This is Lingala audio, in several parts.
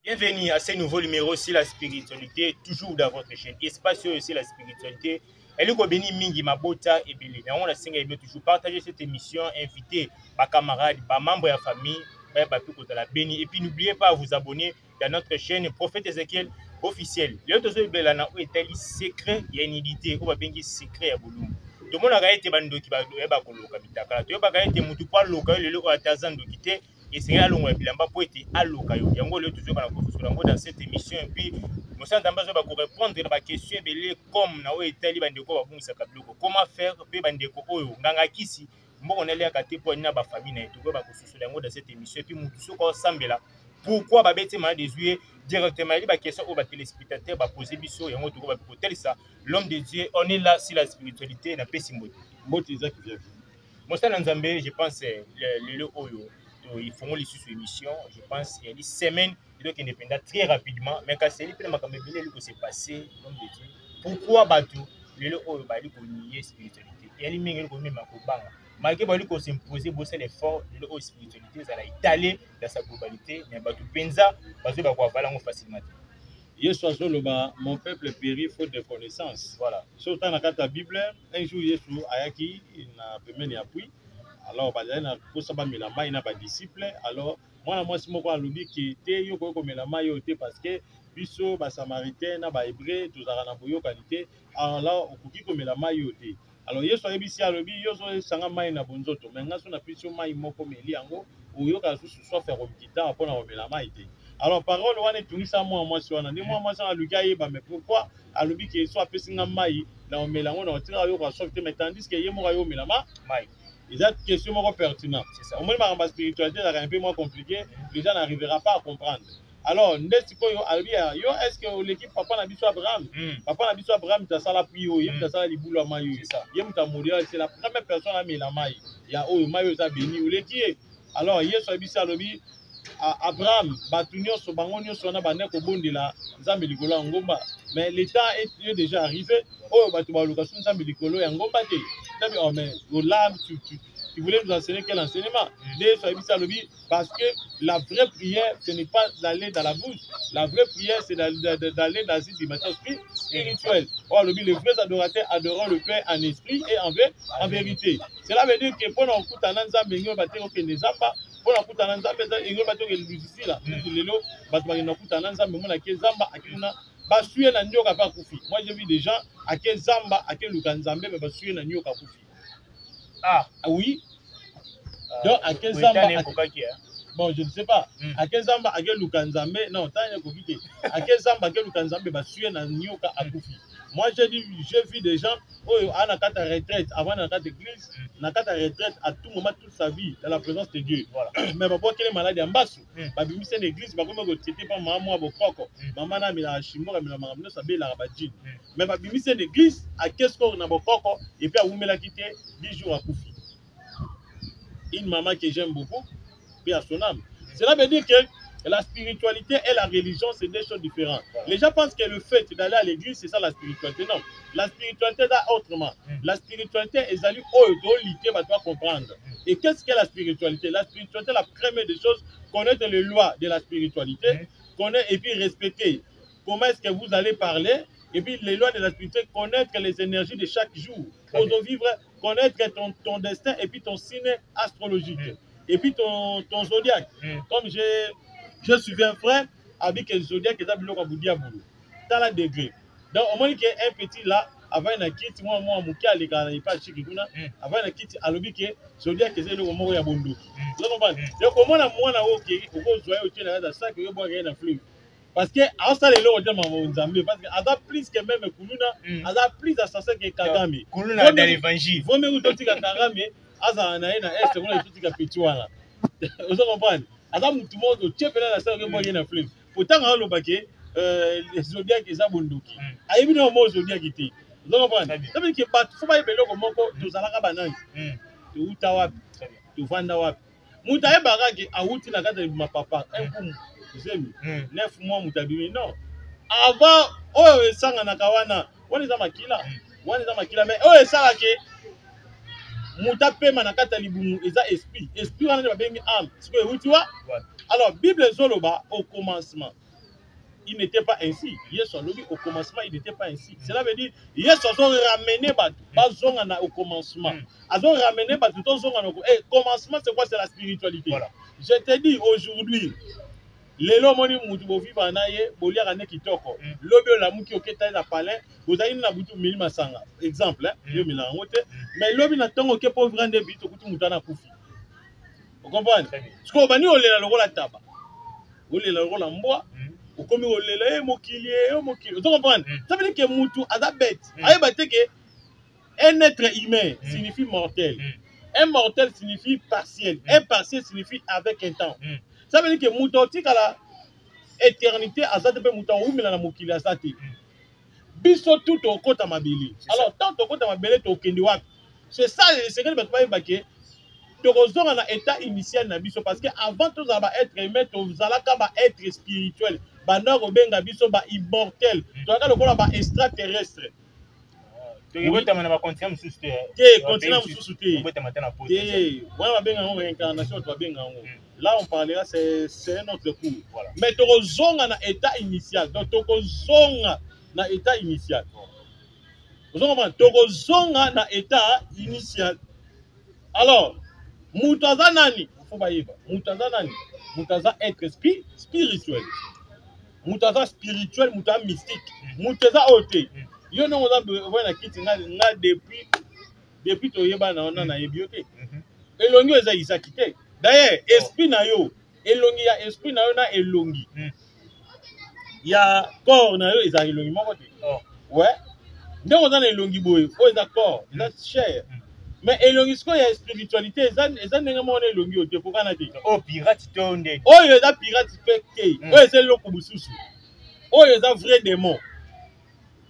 Bienvenue à ce nouveau numéro sur la spiritualité, toujours dans votre chaîne. Espace aussi la spiritualité. Elle est béni mingi mabota et belé. On a toujours partager cette émission, inviter ma camarade, ma membre de la famille, de la béni. Et puis n'oubliez pas à vous abonner dans notre chaîne Prophète Ezekiel officiel. Le autre belana où est il secret, il y a une idée où va bien secret à Boulou. Tout le monde a été bando qui va koloka bitaka. Tout le monde a été mutu kwa loka le loko atazando kite. Et c'est là où bilamba pour être aloka yo. Yango le toujours na kofusula ngo dans cette émission et puis nous sommes en train de répondre à la question belé comme na o etali bandeko ba bungisa kabiloko. Comment faire pe bandeko oyo nganga kisi mboko na liaka te po na ba famille na etuko ba kofusula ngo dans cette émission et puis mutu soko sambela. Pourquoi ba bete ma désuet directement les questions aux téléspectateurs ba poser biso yango to ba potel ça l'homme de Dieu on est là sur la spiritualité na pesimbo. Motiza qui vient. Mosta Nzambe je pense le oyo ils font les sous émission je pense il y a des semaines donc indépendant très rapidement mais quand c'est les makambe belé que c'est passé l'homme de Dieu pourquoi batu le oyo ba li ko nier spiritualité et ali mingi ko mema ko banga malgré ba li ko s'imposer bosser l'effort le oyo spiritualité ça a étalé dans sa globalité mais batu penza bazo ba ko vala ngo facilement. Yesu azoloba mon peuple périt faute de connaissance. Voilà. Surtout dans la Bible, un jour Yesu ayaki na pemeni appui. Alors bazali na kosa ba milamba ina ba disciple. Alors moi mwasi moko alobi ki te yo ko milamba yo te parce que biso ba samaritain na ba hébreu tozaka na boyo qualité. Alors okuki ko milamba yo te. Alors Yesu ayebisi alobi yo zo sanga mai na bonzoto. Mais ngaso na piso mai moko meli yango oyo ka susu so faire omikita pona ko milamba ite. Alors parole wana tungisa moi si wana ni moi ça aluka yeba mais pourquoi alobi ki so apesinga mai na omelango na otira yo ko sorte mais tandis que yemo yo omelama mai. Ils ont une question pertinente. C'est ça. Au moins, ma spiritualité est un peu moins compliquée. Les gens n'arriveront pas à comprendre. Alors, est-ce que l'équipe Papa Nabiso Abraham, Papa Nabiso Abraham, tu as ça la pluie, tu as ça la boule à maillot. C'est ça. C'est la première personne à mettre la maille. Il y a oh maillot ça béni ou l'équipe. Alors, hier sur Abissa Lobi, Abraham, Batunio, Sobangonio, Sona Banek au bon de la Zambélicolo en Gomba. Mais l'état est déjà arrivé. Oh, Batouba Location Zambélicolo en Gomba. Oh, mais là, tu voulais nous enseigner quel enseignement? Parce que la vraie prière, ce n'est pas d'aller dans la bouche. La vraie prière, c'est d'aller dans une dimension spirituelle. Oh, les vrais adorateurs adorant le Père en esprit et en vérité. Cela veut dire que pendant que tu as pour la kuta nzambe za ingo bato ke luzisi la lelo bato ba kuta nzambe mona ke zamba akina basuye na nyoka pa kufi. Moi j'ai vu des gens à ke zamba à ke luka nzambe mais basuye na nyoka kufi. Ah oui. Donc à ke zamba bon je ne sais pas à ke zamba à ke luka nzambe non tanya kokite à ke zamba à ke luka nzambe basuye na nyoka akufi. Moi, j'ai vu des gens qui ont une retraite avant la église, une retraite à tout moment, toute sa vie, dans la présence de Dieu. Voilà. Mais papa qui est malade en bas, il y a une église, il y a maman maman a mis la chimore, il y a mais il y a une église, à qu'est-ce qu'on a beaucoup, et puis il y a 10 jours à Koufi. Une maman que j'aime beaucoup, puis à son âme. Cela veut dire que la spiritualité et la religion, c'est deux choses différentes. Voilà. Les gens pensent que le fait d'aller à l'église, c'est ça la spiritualité. Non. La spiritualité est autrement. La spiritualité est allée au va comprendre. Et qu'est-ce qu'est la spiritualité? La spiritualité, la première des choses, connaître les lois de la spiritualité, connaître et puis respecter comment est-ce que vous allez parler, et puis les lois de la spiritualité, connaître les énergies de chaque jour. Pour vivre, connaître ton destin et puis ton signe astrologique. Et puis ton zodiaque. Comme je suis un frère avec un zodiaque qui est appelé le Diabolo. Dans la degré. Donc, au moins, il y a un petit là, avant un kit, moi, mon cas, les gars, il pas chiquituna, avant un kit, à l'objet que zodiaque est le moment où il y a bondo. Vous comprenez? Donc, au moins, moi, au joyeux, au tien, à ça, que je bois rien à flux. Parce que, à ça, les lois, on Zambie, parce qu'à ça, plus que même Kuluna, à ça, plus assassin que Kagame. Kuluna dans l'évangile. Vous me dites que Kagame, à ça, on a un est, on a dit que Pétuana. Vous comprenez? Adam tout le monde tient la salle que moi rien à flemme. Pourtant on le baquet les zodiacs qui zabunduki. Aïe bien au zodiac qui était. Vous comprenez? Ça veut dire que pas faut pas y bello comme ko to zalaka banane. Tu utawa tu vanda wapi. Muta e baraki a uti na kata ma papa un coup. Zemi 9 mois mutabimi non. Avant oh sanga na kawana. Wani za makila. Wani za makila mais oh sanga ke muta pema na kata libumu eza esprit wana ba bengi âme siko euti wa alors bible zoloba au commencement il n'était pas ainsi. Yesu alobi au commencement, il n'était pas ainsi. Cela veut dire Yesu a ramené bazonga au commencement. A ramené bazonga au commencement, c'est quoi? C'est la spiritualité. Voilà. Je te dis aujourd'hui, lelo moni mutu bo vivre na ye bolia ka ne kitoko lobi la muki oketa na palais bozali na butu mili masanga exemple yo milango te mais lobi na tongo ke po vendre bitu kutu mutana kufi. Vous comprenez? Ce qu'on va dire olela lokola taba olela lokola mbwa okomi olela mokili mokili. Vous comprenez? Ça veut dire que mutu aza bête ayeba te que un être humain signifie mortel. Un mortel signifie partiel. Un partiel signifie avec un temps. Ça veut dire que Moutoti à la éternité, Azate pe Moutan ou Milana Mokili Azate. Biso tout au côté Mabili. Alors, tant au côté Mabili, au Kendiwak. C'est ça le secret de Batouaï Baké. Torozon a l'état initial na biso parce que avant tout ça va être humain, tout ça va être spirituel. Banor Obenga biso ba immortel. Tu as le quoi ba extraterrestre. Tu vas continuer à me soutenir. Continue à me soutenir. Là, on parlera, c'est un autre cours. Voilà. Mais Torozonga na état initial. Donc, Torozonga na état initial. Torozonga na état initial. Alors, Moutaza nani? Moutaza nani? Moutaza être spirituel. Moutaza spirituel, Moutaza mystique. Moutaza oté. Yo non on a besoin kiti nga depuis to yeba na ona na ebiote. Elongi eza isakite. D'ailleurs, esprit na yo, elongi ya esprit na yo na elongi. Ya corps na yo eza elongi moko te. Ouais. Ndeko za na elongi boye, o eza corps, eza chair. Mais elongi sko ya spiritualité eza ndenge mo na elongi ote kokana te. O pirate to nde. O yo eza pirate peke. O eza loko bususu. O yo eza vrai démon.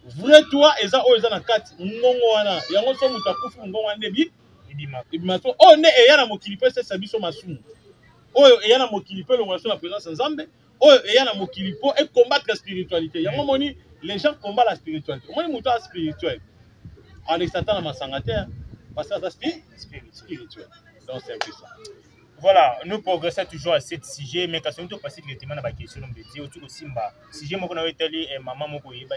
Vrai toi eza o eza na kati ngongo wana yango so muta kufu ngongo wana debi ibimato o ne eya na mokili pe se sabiso masumu oyo eya na mokili pe longola so na présence nzambe oyo eya na mokili po et combattre la spiritualité yango moni les gens combattent la spiritualité moni muta spirituel avec Satan na masangate parce que ça spirituel donc c'est un peu ça. Voilà, nous progressons toujours à ce sujet, mais quand on passe directement à la question de Dieu, tout aussi bas. Sujet moi qu'on a étalé maman mon coïe bah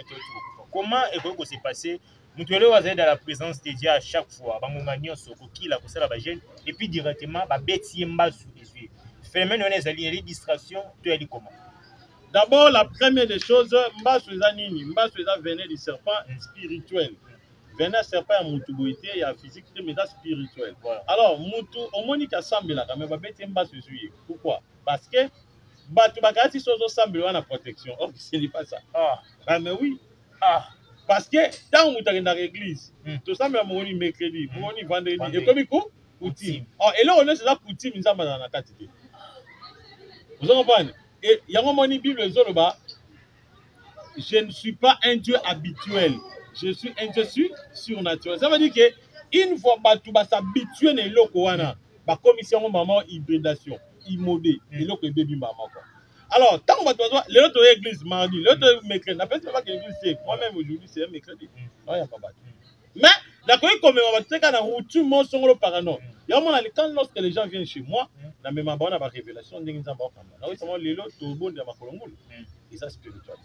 comment est-ce que c'est passé? Nous devons aller dans la présence de Dieu à chaque fois. Bah mon manion soko qui la cosa la bagène et puis directement bah bêtier mbas sous les yeux. Phénomène on est allié les distractions, tu as dit comment? D'abord la première des choses mbas sous les anini, mbas sous les venin du serpent spirituel. Venin serpent à Moutoubouité, il y a physique, mais c'est spirituel. Voilà. Alors, Moutou, on m'a dit qu'il y a Sambi là, mais va mettre un bas sur lui. Pourquoi? Parce que, tu vas gâter sur le Sambi là, la protection. Oh, ce n'est pas ça. Ah, mais oui. Ah, parce que, tant que tu es dans l'église, tout ça, mais on est mercredi, on est vendredi, et comme il faut, coutume. Oh, et là, on est sur la coutume, nous sommes dans la quantité. Vous comprenez? Et il y a un moment, Bible, je ne suis pas un Dieu habituel. Je suis un Dieu surnaturel. Ça veut dire que une fois que tu vas s'habituer à l'eau, la commission maman hybridation, immodé, et l'eau que bébé maman. Alors, tant que tu vas l'autre église mardi, l'autre mercredi, n'appelle pas que l'église c'est moi-même aujourd'hui c'est un mercredi. Non, il n'y a pas battu. Mais d'accord, comme on va te dire qu'on a tout le monde sur le parano. Il y a un moment quand lorsque les gens viennent chez moi, dans mes mamans on a révélation d'un exemple. Là oui, c'est moi les autres tout bon de ma colombe. Et ça spirituel.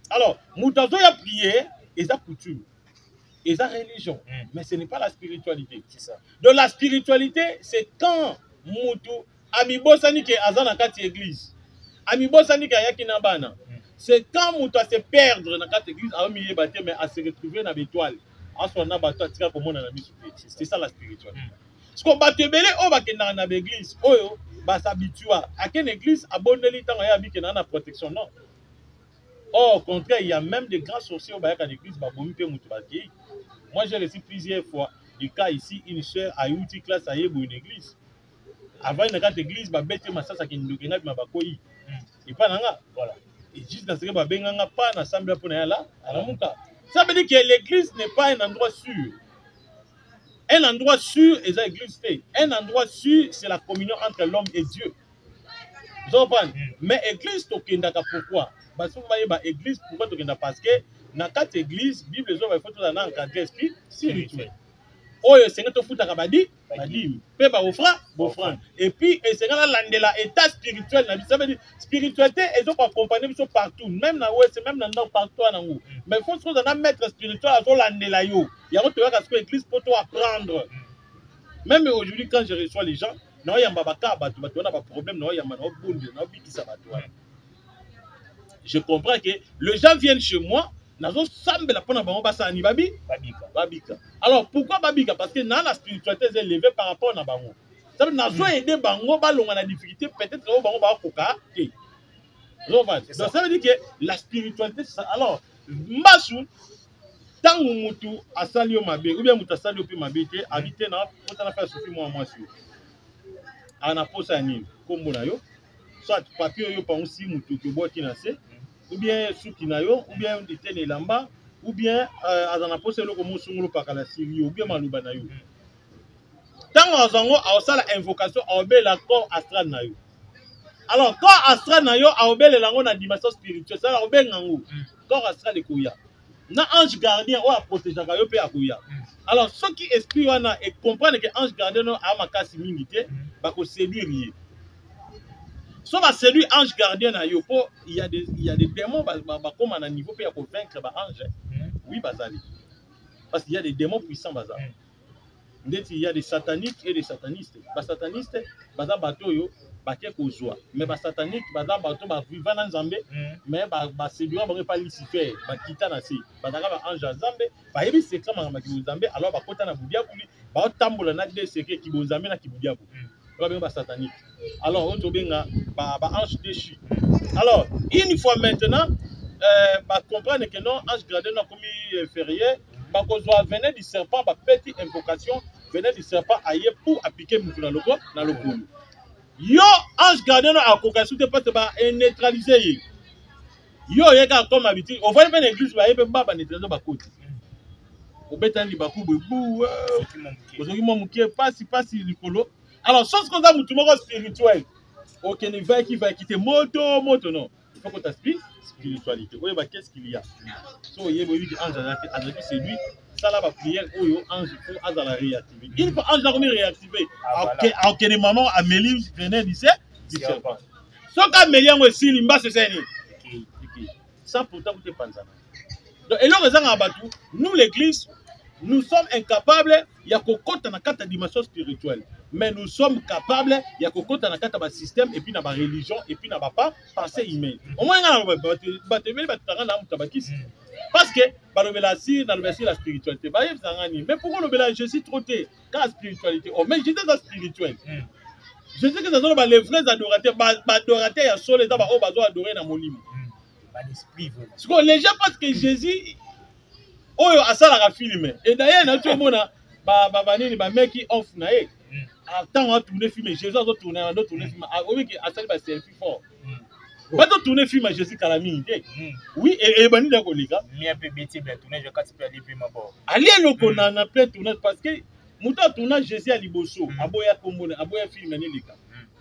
Alors, Moutazo a prié. Et ça coutume, et ça religion, mais ce n'est pas la spiritualité. C'est ça. Donc la spiritualité, c'est quand Moutou, Amibosani qui est à Zanakati église, Amibosani qui est à Yakinabana, c'est quand Moutou a se perdre dans la église, à milieu bâti, mais à se retrouver dans l'étoile. En ce moment, c'est ça la spiritualité. Ce qu'on va te belé, on va que dans l'église, on va s'habituer à quelle église, à bonne état, on va habiter dans la protection, non. Or, au contraire, il y a même des grands sorciers au Bayaka d'église. Moi, j'ai reçu plusieurs fois le cas ici, une soeur a eu une classe à une église. Avant une grande église, il y a une massage qui nous a dit et pas voilà. Et juste dans ce cas, il y a pas d'assemblée pour là. Ça veut dire que l'église n'est pas un endroit sûr. Un endroit sûr, c'est l'église. Un endroit sûr, c'est la communion entre l'homme et Dieu. Vous comprenez? Mais l'église, pourquoi? Parce que vous voyez, l'église, pourquoi tu as parce que dans quatre églises, la Bible, il faut tout encadrer esprit spirituel. Oh, c'est que tu fous ta badi, badi, paie offrande. Et puis, c'est que là, l'état spirituel, ça veut dire spiritualité ils ont accompagné partout même dans l'ouest même dans partout en Angoulême mais il faut que dans maître spirituel à l'année yo il y a autre chose que l'église pour toi apprendre même aujourd'hui quand je reçois les gens non il y a babaka batu on a pas problème non il y a mano bunde non biki ça batu je comprends que les gens viennent chez moi nazo sambe la pona bango basa ni babika alors pourquoi babika parce que dans la spiritualité est élevée par rapport na bango ça veut nazo aider bango ba longa na difficulté peut-être que bango ba koka donc ça veut dire que la spiritualité ça alors mbasu tant mutu asali yo mabe ou bien mutu asali yo pe mabe te habiter na potana faire souffrir moi sur ana posa nini kombo na yo soit papier yo pa aussi mutu ke boki na se ou bien suki na yo ou bien nditene lamba ou bien azana posa loko musungulu pakala sili ou bien maluba na yo tant azango awsala invocation awbela corps astral na yo alors corps astral na yo awbela lango na dimension spirituelle ça awbenga ngo corps astral ekoya na ange gardien ou a protéger ka yo pe akoya alors ceux qui esprit wana et comprendre que ange gardien no a makasi mingi te ba ko séduire so ba séduire ange gardien na yo po il y a des démons ba comme à niveau pe ya ko vaincre ba ange oui bazali parce qu'il y a des démons puissants bazali ndeti il y a des sataniques et des satanistes ba satanistes baza bato yo baké kozwa mais ba satanique baza bato ba vivant na nzambe mais ba séduire ba pas Lucifer ba kita na si bazaka ba ange nzambe ba yebi secret ma ki nzambe alors ba kota na budia kuli ba tambola na des secrets ki nzambe na ki budia bu ba satanique alors on to benga ba ange déchu alors une fois maintenant ba comprendre que non ange gradé na comme férié ba kozwa venait du serpent ba petite invocation venait du serpent aille pour appliquer mutu na loko yo ange gardien a convocation te pas ba neutraliser yo yeka comme habitude on va faire l'église ba yebe ba neutraliser ba côté o betani ba ku bu ozoki mo mukie passe likolo alors chose comme ça mutu moko spirituel OK ne va qui quitter moto non il faut qu'on t'explique spiritualité oye ba qu'est-ce qu'il y a so yebo wi ange azaki c'est lui ça là ba prière oyo ange pour azala réactiver il faut ange la comme réactiver OK les mamans Amélie venait du serpent so ka Amélie ngo si limba c'est ça ni ça pourtant vous te panzana donc et là raison abatu nous l'église nous sommes incapables ya kokota na kata dimension spirituelle mais nous sommes capables ya kokota na kata ba système et puis na ba religion et puis na ba pensée humaine au moins na batebeli batanga na mutabakisi parce que balobela si na lobesi la spiritualité ba yebzangani mais pourquoi lobela Jésus trop té ka spiritualité oh mais j'étais dans spirituel je sais que ça sont les vrais adorateurs ba adorateurs ya solo za ba o bazo adorer na molimo ba l'esprit parce que les gens pensent que Jésus oyo asala ka film et d'ailleurs na tu mona ba nini ba mec qui off na e attends on tourner film Jésus a tourner film oui que asali ba selfie fort ba to tourner film Jésus kalami oui et bani da kolika mi a peu bêtise bien tourner je kasi pe ali pe mabo ali loko na plein tournage parce que muta tournage Jésus a liboso aboya kombona aboya film ni lika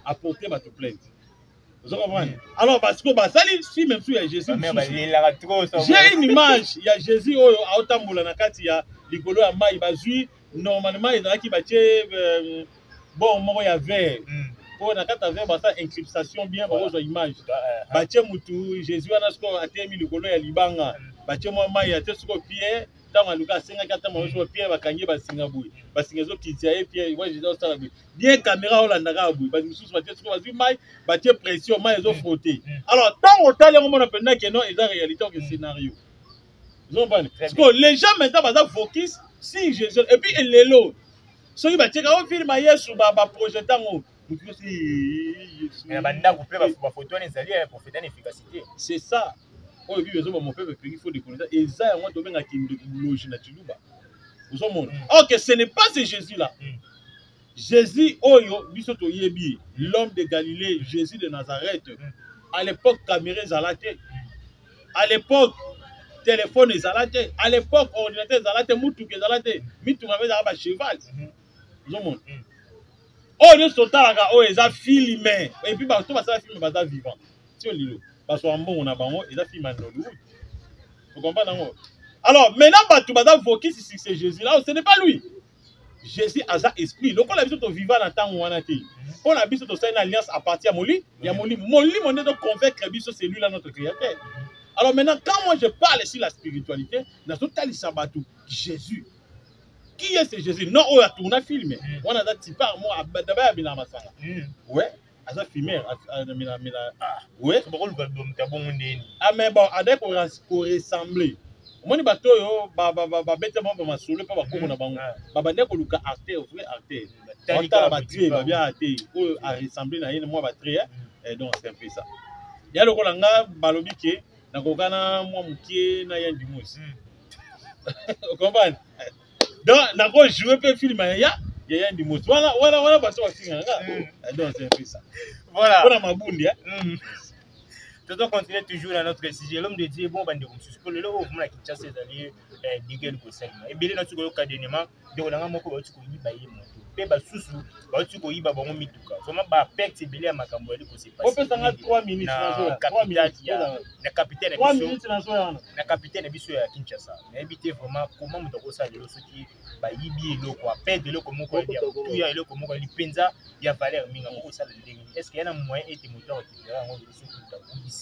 apporter ba to plainte. Vous comprenez? Alors, parce que Basali, si même si il y a Jésus, j'ai une image, il y a Jésus, à Otamboula, il y a Ligolo, il y a normalement, il y a qui battait, bon, il y a vert. Pour la carte avec une encryptation bien, il y a une image. Batté Moutou, Jésus, a été mis Ligolo, il y a Libanga. Batté moi, il y a tout ce qu'on pied. Dans le cas, 54 ans, je pierre va gagner Singapour. Parce que les autres qui tiennent pierre, moi j'ai dit bien caméra au Landarabu. Parce que nous sommes battus, battu pression, ils ont frotté. Alors, tant au temps, on a appris que non, ils ont réalité que scénario. Parce que les gens maintenant, ils ont focus si Jésus. Et puis, les lots. Ceux qui battent, quand on filme, ils sont projetant. C'est ça. Oh, mon peuple, il faut découvrir ça. Et ça, on doit bien loger na Tuluba. Vous comprenez? Ok, ce n'est pas ce Jésus-là. Jésus, l'homme de Galilée, Jésus de Nazareth. À l'époque, caméra zalate. À l'époque, téléphone zalate. À l'époque, ordinateur zalate. Moutou zalate. Mitou avait un cheval. Vous comprenez? Oh, nous sommes là, oh, ils ont filmé. Et puis, tout va ça filmer, bah, vivant. C'est le parce qu'on bon, on a bon, ils ont filmé dans Hollywood. Vous comprenez? Alors, maintenant, tu vas focus sur c'est Jésus là, ce n'est pas lui. Jésus aza esprit. Donc on a besoin de vivre dans le temps où on a été. On a besoin de faire une alliance à partir de Moli. Il y a Moli. Moli, on est de convaincre c'est lui là notre créateur. Alors maintenant, quand moi je parle sur la spiritualité, dans tout le Sabatou, Jésus. Qui est ce Jésus? Non, on a tourné un film. On a dit, par moi, d'abord, il y a ouais, il a filmé. Ouais. Ah, mais bon, avec qu'on ressemble. Moi, je bateau, bête moi, ma soule, pas beaucoup na bango. Baba ne ko luka arte, vrai arte. On t'a battu, ba bien arte. Ou a ressemblé na yene moi batterie. Et donc c'est un peu ça. Ya le ko langa balobi ke na ko kana moi mukie na yendi musi. Vous comprenez? Donc na ko jouer peu film ya yendi musi. Voilà parce que c'est un donc c'est un peu ça. Voilà. Voilà ma bundi hein. Nous allons continuer toujours dans notre sujet. L'homme de Dieu, bon, bande de ressources. Pour le lot, vous m'avez dit, c'est d'aller dégueuler le conseil. Et bien, nous avons cas d'éléments, de on a un mot que tu connais, bah, il est bah, sous-sous, bah, tu connais, bah, bon, mituka. Comment, bah, perte, c'est belé à ma camboire, que c'est pas. On peut s'en 3 minutes, la capitaine, la capitaine est bien à Kinshasa. Mais évitez vraiment comment vous devez ça, de l'eau, ce qui, bah, il y a l'eau, quoi, perdre de l'eau, comme on peut dire, tout il y a l'eau, comme on peut dire, penza, il y a valeur, mais on ça, est-ce qu'il y a un moyen et des moteurs qui feront ici?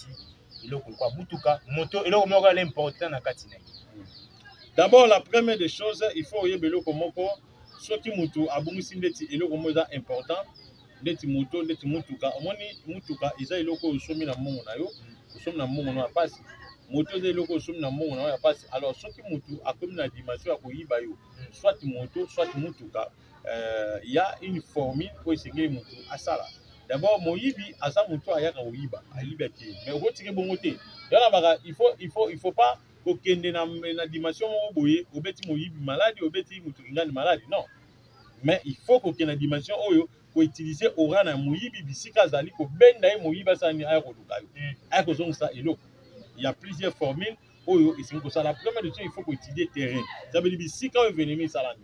D'abord, la première des choses, il faut y avoir comment ce qui mutu abungisi ndeti eloko moza important ndeti moto ndeti mutuka omoni mutuka iza eloko osomi na mongo na yo osomi na mongo na pasi moto ze eloko osomi na mongo na yo pasi. Alors ce qui mutu akomi na dimension ya koyiba yo soit moto soit mutuka il y a une formule pour essayer mutu asala. D'abord moyibi asa mutu ayaka oyiba ayiba te mais okotike bongo te yana baka il faut pas kokende na dimension moko boye obeti moyibi maladi obeti mutu ngani maladi non, mais il faut kokende na dimension oyo ko utiliser aura na moyibi bisika zali ko benda ye moyiba sani aya ko luka yo aya ko zonga eloko. Il y a plusieurs formules oyo isingo ko ça. La première de tout, il faut ko utiliser terrain, ça veut dire bisika oyo venemi salami.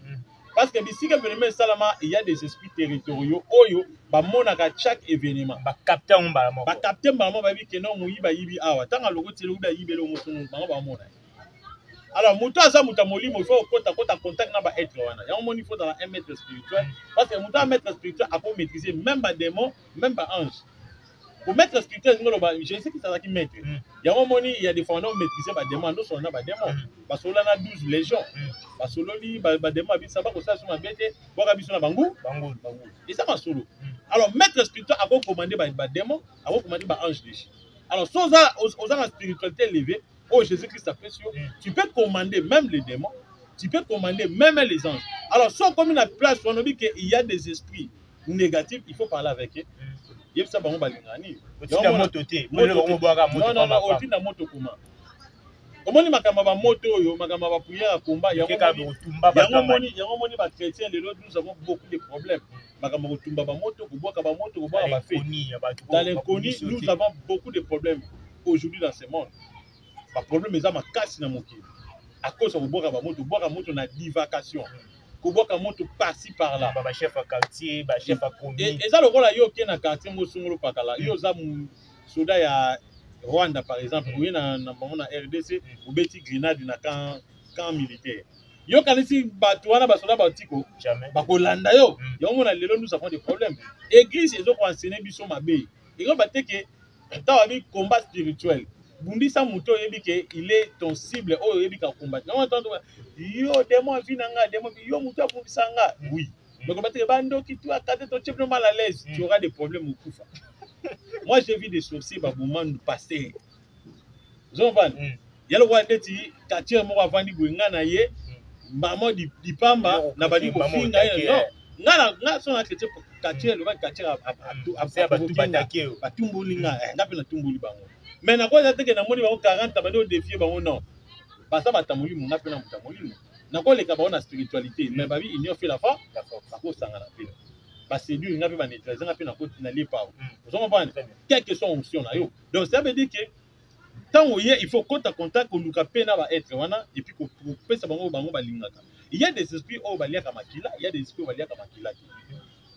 Parce que bisika venemi salama, il y a des esprits territoriaux oyo ba monaka chaque événement ba capter mbala ba capter mbala ba bi keno moyiba yibi awa tanga loko telo ba yibelo mosungu ba mona. Alors muto asa muta molimo il faut kota contact na ba être wana ya moni faut dans un maître spirituel parce que muta maître spirituel a pour maîtriser même ba démon même ba ange. Pour maître spirituel je sais que ça va qui maître ya moni il y a des fois on maîtriser ba démon no sona ba démon ba sola na 12 légions ba solo li ba démon bi ça ba ko ça sur ma bête boka biso na bangu et ça ba solo. Alors maître spirituel a commandé ba démon a commandé ba ange déchi. Alors sans aux la spiritualité élevée. Oh Jésus-Christ a fait sur. Tu peux commander même les démons, tu peux commander même les anges. Alors, soit comme une place, on dit qu'il y a des esprits négatifs, il faut parler avec eux. Il y a ça, on va l'ingani. Non, non, on na moto comment. Omoni makamba ba moto yo, makamba ba prière combat, ya moni ba chrétien les autres nous avons beaucoup de problèmes. Makamba ko tumba ba moto, ko boka ba moto, ko boka ba fait. Dans l'inconnu, nous avons beaucoup de problèmes aujourd'hui dans ce monde. Le problème est ma casse na moki. À cause de boire moto na divagation. Ko boka moto par-ci par-là. Ba chef à quartier, ba chef à commune. Et ça le rôle yo qui na quartier mo sungolo pakala. Yo za soda ya Rwanda par exemple, ou na RDC, ou beti grenade na camp militaire. Yo kanisi batu wana ba soda ba tiko. Jamais. Ba ko landa yo. Yo mona lelo nous avons des problèmes. Église ezo ko enseigner biso mabe. Et ko bateke ta wa combat spirituel. Bundisa muto yebi ke il est ton cible o yebi ka combattre. Non attends yo démon vinanga démon yo muto bundisa nga. Oui. Donc battre bando ki tu akate to chef mal à l'aise, tu auras des problèmes au kufa. Moi j'ai vu des sorciers ba bouman passer. Zonvan. Yalo wa ndeti quartier mo avandi boinga na ye. Maman di pamba na badi ko finga ye non. Nga so na quartier le quartier a batumbuli nga ngapi na tumbuli bango. Mais na quoi que na moni ba 40 ba do défier ba non. Ba ça ba tamoli mo ngapi na mutamoli. Na quoi le ka ba na spiritualité mais ba bi il y fait la foi ba ko sanga na pe. Ba séduire ngapi ba neutraliser ngapi na ko na les pas. Vous comprenez? Quelles que sont options na yo. Donc ça veut dire que tant il faut contact ko luka pe na ba être wana et puis ko pesa bango ba lingaka. Il y a des esprits au balia kama kila, il y a des esprits au balia kama kila.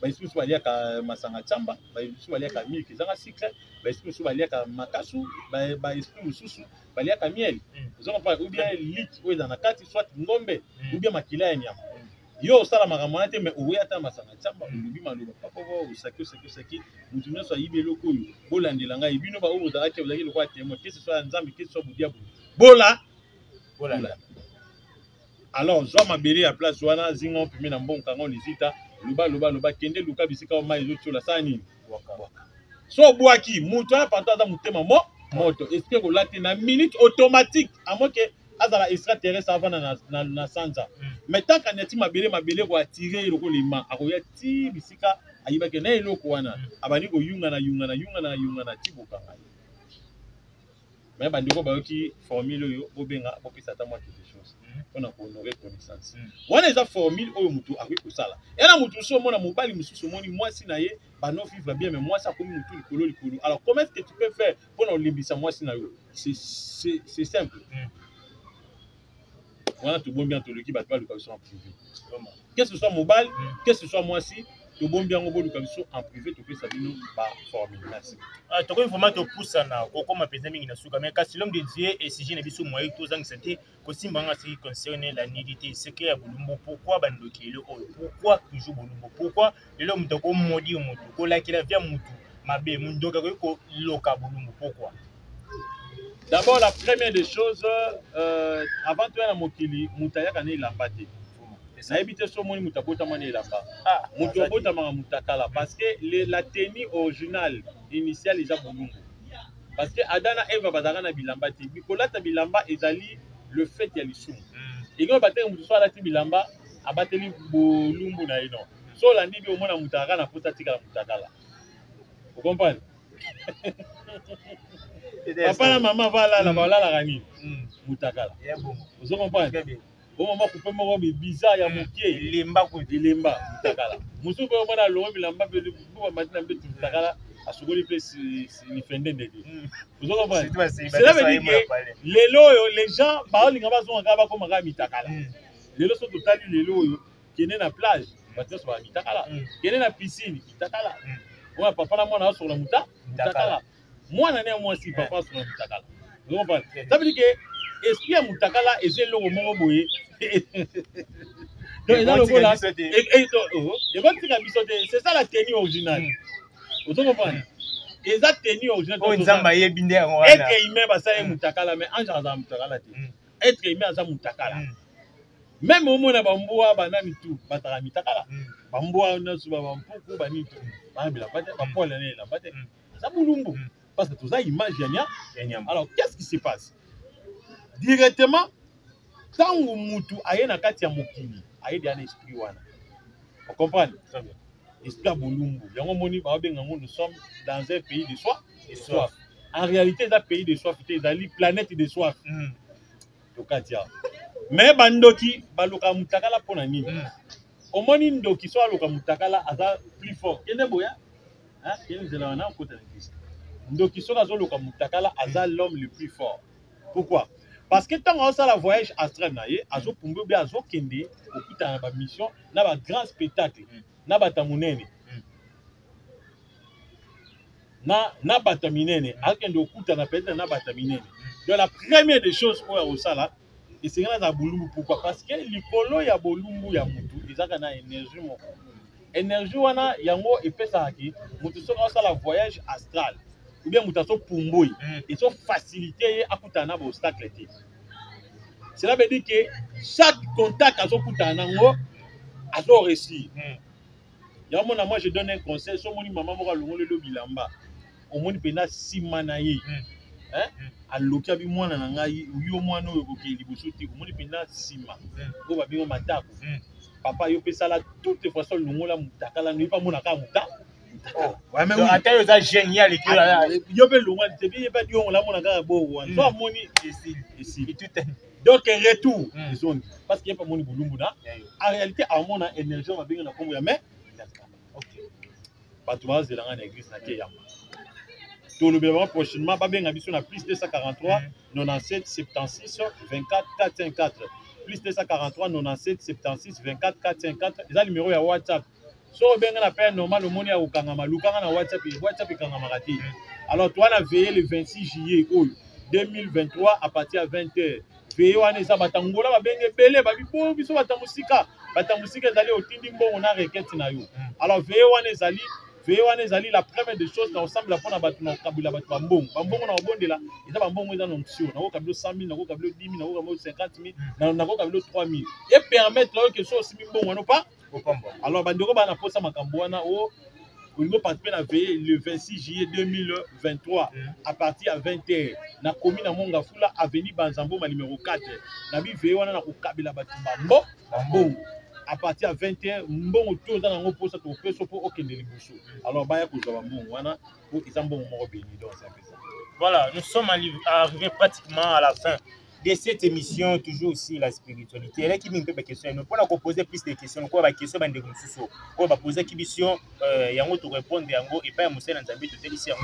Ba esprits au balia ka masanga chamba, ba esprits au balia ka milk zanga secret, ba esprits au balia ka makasu, ba esprits susu balia ka miel. Ils ont pas ou bien lit ou dans la kati soit ngombe ou bien makila ya nyama. yo osala makambo wana te mais owe ata masanga nzamba olobi maloba papa bo osaki mutu nyonso ayibi eloko oyo bolandela ngai bino ba oyo ozalaki lokola témoin que ce soit nzambe que ce soit bodiabo bola alors zwa mabele ya place wana zinga pembe na mbongo kango lizita loba kende luka bisika o mai ezotiola sala nini so bwaki mutu wana panto aza motema moto esprit kolate na minute automatique amoke azala extraterrestre avant na sanza mais tant qu'à neti mabele ko attirer eloko lima akoya ti bisika ayibake na eloko wana abani ko yunga na tiboka ngai mais bandeko bayoki formule oyo bobenga bopesa ta moi quelque chose on a honorer connaissance wana eza formule oyo mutu akoki kosala ena mutu so mona mobali mususu moni mwasi na ye bano vivre bien mais mwasi akomi mutu likolo alors comment est-ce que tu peux faire pour olimbisa mwasi na yo c'est simple voilà tout bon bien tout le qui bat pas le cabinet en privé que ce soit mobile que ce soit mwasi tout bon bien au bout du cabinet en privé tu peux s'abonner par formule merci to ko informa to pusana ko koma pesa mingi na suka mais kasi l'homme de Dieu et si je ne biso moyi to zang santé ko simbanga si concerner la nudité c'est que ya bulumbo pourquoi bandokelo pourquoi toujours bulumbo pourquoi l'homme to ko modi mutu ko la kila via mutu mabe mundoka ko loka bulumbo pourquoi d'abord la première des choses avant toi na mokili mutaya kana ilambate na ebité so moni mutabota mani elamba mutu abota manga mutakala parce que la tenue originale initiale eza bulumbu parce que adana eva bazaka na bilamba te bikolata bilamba ezali le fait ya lisumu ingo batenge mutu so alati bilamba abateli bulumbu na ino so landi bi omona mutaka na pota tika mutakala vous comprenez papa na maman balala gani mutakala vous comprenez bon maman couper moko bizarre ya mokie lemba mutakala musu ko mona longo bilamba be bo matina be mutakala asugoli pe si fende ndedi vous comprenez cela veut dire que les gens baolinga bazonga ba koma ga mitakala lelo so totali lelo oyo kene na plage bato so ba mitakala kene na piscine mitakala moi papa na mwana sur la mutakala mwana ne moi si papa sur la mutakala vous comprenez ça veut dire que esprit ya mutakala ezelo moko boye donc dans le coup là c'est ça la tenue originale vous comprenez et ça tenue originale être humain basa mutakala mais ange aza mutakala te être humain aza mutakala même au mona bamboa banani tout bataka mitakala bamboa na suba bampuku bani tout bambila pate bapola ne la pate ça bulumbu parce que tout ça image ya nyama alors qu'est-ce qui se passe directement tangu mutu aye na kati ya mokili aye dia na esprit wana vous comprenez esprit bulumbu yango moni ba benga ngo nous sommes dans un pays de soif en réalité c'est un pays de soif c'est la planète de soif to katia mais bandoki baloka mutakala pona nini omoni ndoki so aloka mutakala aza plus fort kene boya hein kene zela wana kota l'église ndoki so azoloka mutakala aza l'homme le plus fort pourquoi parce que tant on a la voyage astral naie azo pumbe bien azo kende okuta na ba mission na ba grand spectacle na batamunene na bataminene akende okuta na peut-être na bataminene donc la première des choses pour osala et c'est grâce à bulumbu pourquoi parce que likolo ya bolumbu ya mutu ezaka na énergie moko énergie wana yango epesa ki mutu so osala voyage astral ou bien mutaso pumboi et so faciliter akuta na obstacle te cela veut dire que chaque contact azo kuta nango azo réussir ya mona moi je donne un conseil so moni maman moko longo le bilamba au moni pena simana ye hein alokia bi mwana na ngai yo mwana oyo ko ke liboso te au moni pena sima ko ba bingo matako papa yo pesa la toute façon longo la mutakala ne pas mona ka muta ouais mais ata yo za génial et que yo pe longo te bi pas dio la mona ka bo wan so moni ici tout donc retour zone parce qu'il y a pas moni bulumbu na en réalité à mon énergie on va bien na kombo ya mais OK bato ba zelanga na église na ke yamba tout le bien prochainement ba benga biso na plus 243 97 76 24 454 plus 243 97 76 24 454 eza numéro ya WhatsApp so benga na paix normal au moni ya ukangama lukanga na WhatsApp ikangama kati alors toi na veiller le 26 juillet 2023 à partir de 20h veiller wana eza batangola ba benge belé ba biso batamusika batambusi ezali otindi mbongo na requête na yo alors veye wana ezali la première des choses na osambela mpona bato na okabula bato bambongo na obondela eza bambongo eza na onction na okabilo 100 000 na okabilo 10 000 na okabilo 50 000 na okabilo 3 000 et permettre oyo ke so osimi mbongo wana pa alors bandeko bana posa makambo wana o olingo participer na veille le 26 juillet 2023 à partir à 20h na commune na Mongafula avenue Banzambo ma numéro 4 na bi veille wana na kokabela bato bambongo à partir à 20h mbongo to za nango posa to peso po okende libuso alors baya kozwa bambongo wana po izambongo moko béni donc c'est ça. Voilà, nous sommes arrivés pratiquement à la fin de cette émission, toujours aussi la spiritualité. Elle qui me pose des questions. Nous pouvons poser plus de questions. Quoi, question ben de nous quoi, va poser des questions. Yango te répondre yango et pas Moussa Nzambi te dire ici yango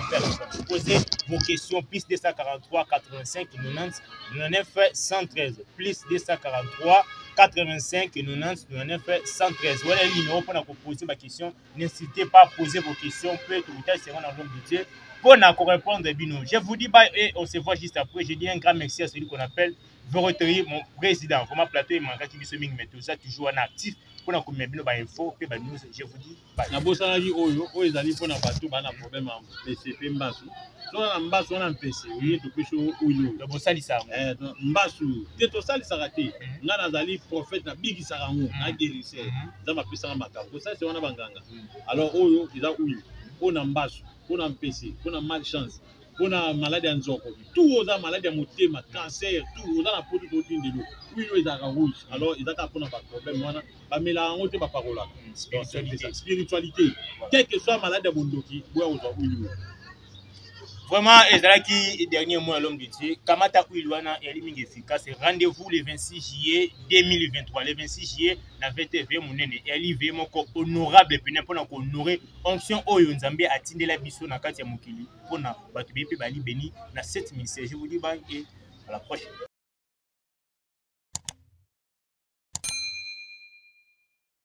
poser vos questions plus 243 85 90 99 113 plus 243 85 90 99 113. Voilà le numéro pour poser ma question. N'hésitez pas à poser vos questions. Peut-être que vous serez dans le budget. Pour répondre, je vous dis bye et on se voit juste après. Je dis un grand merci à celui qu'on appelle Voroterie, mon président. Comment plateau, il manque qui se met tout ça toujours en actif. Pour nous mettre nos infos, je vous dis bye. Na bosa na oyo oyo ezali pona bato bana problème en PCP mbasu. So na mbasu na PC, oui to peso oyo. Le bosa lisa. Mbasu, te to sali sarate. Nga nazali prophète na bigi sarango na guérisseur. Za ma pesa makambo. Ça c'est wana banganga. Alors oyo eza oyo. Pona mbasu. Pour un PC, pour une malchance, pour une maladie en zoko, tout aux maladies à motema, cancer, tout aux la peau de l'eau. Oui, ils ont rouge. Alors, ils ont pas de problème. Mais là, on ne peut pas parler. Spiritualité. Quel que soit malade à Bondoki, vraiment, et dernier mot à l'homme de Dieu, Kamata Ouilouana est efficace. Rendez-vous le 26 juillet 2023. Le 26 juillet, la VTV, mon nene, elle est vraiment honorable pour honorer onction Oyo Nzambe a tindé la biso na Katia Mokili. Pour na Batubi Bali Beni, na 7 000. Je vous dis bye et à la prochaine.